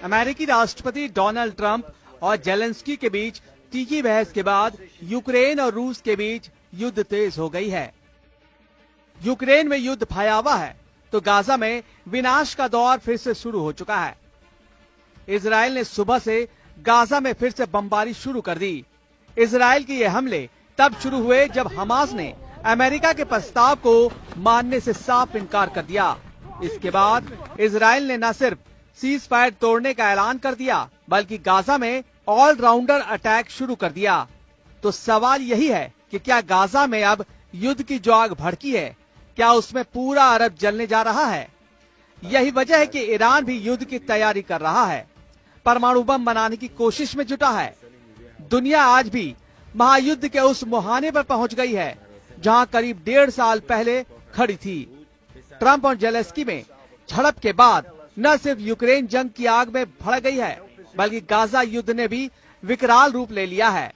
अमेरिकी राष्ट्रपति Donald Trump और जेलेंस्की के बीच तीखी बहस के बाद यूक्रेन और रूस के बीच युद्ध तेज हो गई है। यूक्रेन में युद्ध भयावह है तो गाजा में विनाश का दौर फिर से शुरू हो चुका है। इजराइल ने सुबह से गाजा में फिर से बमबारी शुरू कर दी। इजराइल के ये हमले तब शुरू हुए जब हमास ने अमेरिका के प्रस्ताव को मानने से साफ इनकार कर दिया। इसके बाद इजराइल ने न सिर्फ सीज फायर तोड़ने का ऐलान कर दिया बल्कि गाजा में ऑलराउंडर अटैक शुरू कर दिया। तो सवाल यही है कि क्या गाजा में अब युद्ध की जो आग भड़की है, क्या उसमें पूरा अरब जलने जा रहा है? यही वजह है कि ईरान भी युद्ध की तैयारी कर रहा है, परमाणु बम बनाने की कोशिश में जुटा है। दुनिया आज भी महायुद्ध के उस मुहाने पर पहुंच गई है जहां करीब 1.5 साल पहले खड़ी थी। ट्रंप और जेलेंस्की में झड़प के बाद न सिर्फ यूक्रेन जंग की आग में भड़क गई है बल्कि गाजा युद्ध ने भी विकराल रूप ले लिया है।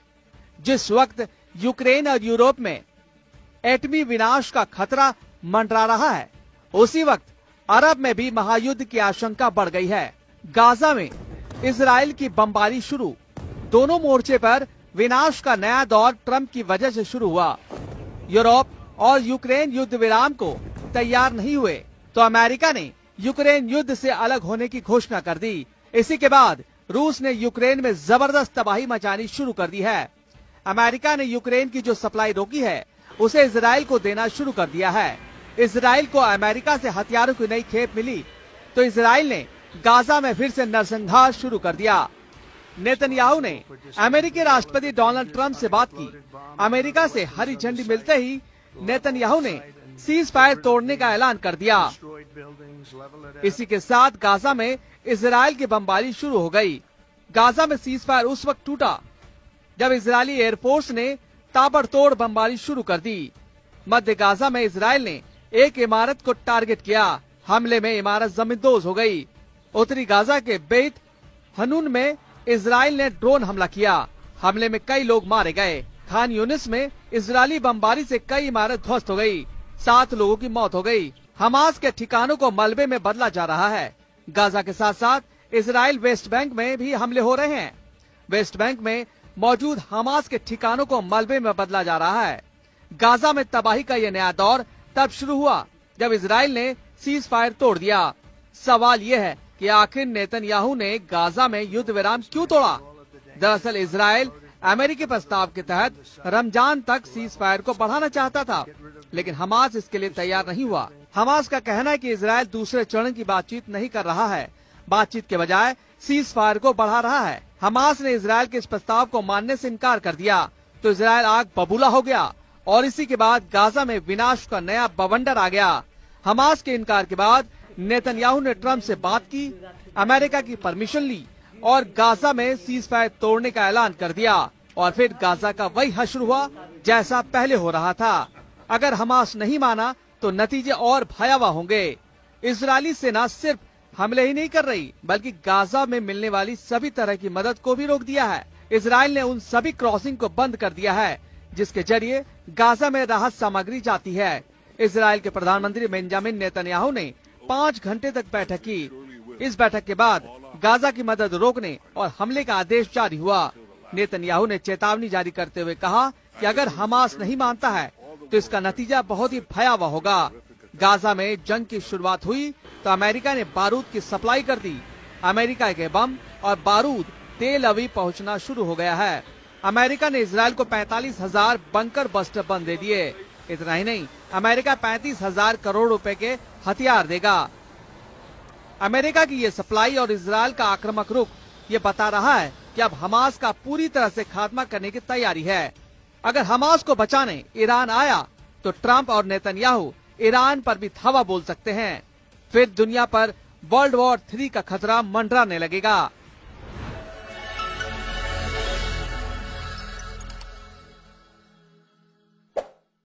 जिस वक्त यूक्रेन और यूरोप में एटमी विनाश का खतरा मंडरा रहा है, उसी वक्त अरब में भी महायुद्ध की आशंका बढ़ गई है। गाजा में इजराइल की बमबारी शुरू। दोनों मोर्चे पर विनाश का नया दौर ट्रंप की वजह से शुरू हुआ। यूरोप और यूक्रेन युद्ध विराम को तैयार नहीं हुए तो अमेरिका ने यूक्रेन युद्ध से अलग होने की घोषणा कर दी। इसी के बाद रूस ने यूक्रेन में जबरदस्त तबाही मचानी शुरू कर दी है। अमेरिका ने यूक्रेन की जो सप्लाई रोकी है उसे इजराइल को देना शुरू कर दिया है। इजराइल को अमेरिका से हथियारों की नई खेप मिली तो इजराइल ने गाजा में फिर से नरसंहार शुरू कर दिया। नेतन्याहू ने अमेरिकी राष्ट्रपति डोनाल्ड ट्रंप से बात की। अमेरिका से हरी झंडी मिलते ही नेतन्याहू ने सीज फायर तोड़ने का ऐलान कर दिया। इसी के साथ गाजा में इजराइल की बमबारी शुरू हो गई। गाजा में सीज फायर उस वक्त टूटा जब इजरायली एयरफोर्स ने ताबड़तोड़ बमबारी शुरू कर दी। मध्य गाजा में इजराइल ने एक इमारत को टारगेट किया। हमले में इमारत जमींदोज हो गई। उत्तरी गाजा के बेत हनून में इजराइल ने ड्रोन हमला किया। हमले में कई लोग मारे गए। खान यूनिस में इजरायली बमबारी से कई इमारत ध्वस्त हो गई। 7 लोगों की मौत हो गई। हमास के ठिकानों को मलबे में बदला जा रहा है। गाजा के साथ साथ इजराइल वेस्ट बैंक में भी हमले हो रहे हैं। वेस्ट बैंक में मौजूद हमास के ठिकानों को मलबे में बदला जा रहा है। गाजा में तबाही का यह नया दौर तब शुरू हुआ जब इजराइल ने सीज फायर तोड़ दिया। सवाल यह है कि आखिर नेतन्याहू ने गाजा में युद्ध विराम क्यों तोड़ा? दरअसल इजराइल अमेरिकी प्रस्ताव के तहत रमजान तक सीज फायर को बढ़ाना चाहता था, लेकिन हमास इसके लिए तैयार नहीं हुआ। हमास का कहना है कि इजराइल दूसरे चरण की बातचीत नहीं कर रहा है, बातचीत के बजाय सीज फायर को बढ़ा रहा है। हमास ने इजराइल के इस प्रस्ताव को मानने से इनकार कर दिया तो इजराइल आग बबूला हो गया और इसी के बाद गाजा में विनाश का नया बवंडर आ गया। हमास के इनकार के बाद नेतन्याहू ने ट्रंप से बात की, अमेरिका की परमिशन ली और गाजा में सीज फायर तोड़ने का ऐलान कर दिया और फिर गाजा का वही हश्र हुआ जैसा पहले हो रहा था। अगर हमास नहीं माना तो नतीजे और भयावह होंगे। इजरायली सेना सिर्फ हमले ही नहीं कर रही बल्कि गाजा में मिलने वाली सभी तरह की मदद को भी रोक दिया है। इजराइल ने उन सभी क्रॉसिंग को बंद कर दिया है जिसके जरिए गाजा में राहत सामग्री जाती है। इजराइल के प्रधानमंत्री बेंजामिन नेतन्याहू ने 5 घंटे तक बैठक की। इस बैठक के बाद गाजा की मदद रोकने और हमले का आदेश जारी हुआ। नेतन्याहू ने चेतावनी जारी करते हुए कहा कि अगर हमास नहीं मानता है तो इसका नतीजा बहुत ही भयावह होगा। गाजा में जंग की शुरुआत हुई तो अमेरिका ने बारूद की सप्लाई कर दी। अमेरिका के बम और बारूद तेल अवीव पहुंचना शुरू हो गया है। अमेरिका ने इजराइल को 45,000 बंकर बस्टर बम दे दिए। इतना ही नहीं, अमेरिका 35,000 करोड़ रुपए के हथियार देगा। अमेरिका की ये सप्लाई और इजराइल का आक्रामक रुख ये बता रहा है कि अब हमास का पूरी तरह से खात्मा करने की तैयारी है। अगर हमास को बचाने ईरान आया तो ट्रंप और नेतन्याहू ईरान पर भी धावा बोल सकते हैं। फिर दुनिया पर वर्ल्ड वॉर 3 का खतरा मंडराने लगेगा।